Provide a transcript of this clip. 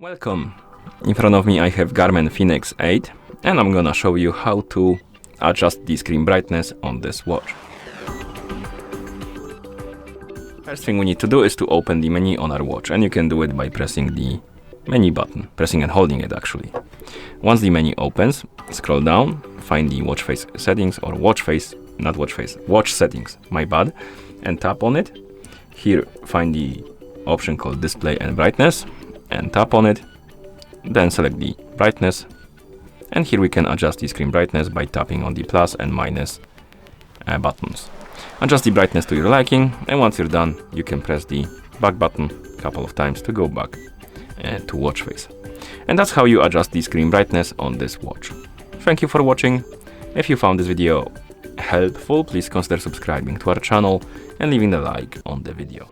Welcome! In front of me I have GARMIN Fenix 8 and I'm gonna show you how to adjust the screen brightness on this watch. First thing we need to do is to open the menu on our watch, and you can do it by pressing the menu button, pressing and holding it actually. Once the menu opens, scroll down, find the watch face settings or watch settings, my bad, and tap on it. Here find the option called display and brightness and tap on it, then select the brightness, and here we can adjust the screen brightness by tapping on the plus and minus buttons. Adjust the brightness to your liking, and once you're done you can press the back button a couple of times to go back to watch face. And that's how you adjust the screen brightness on this watch. Thank you for watching. If you found this video helpful, please consider subscribing to our channel and leaving a like on the video.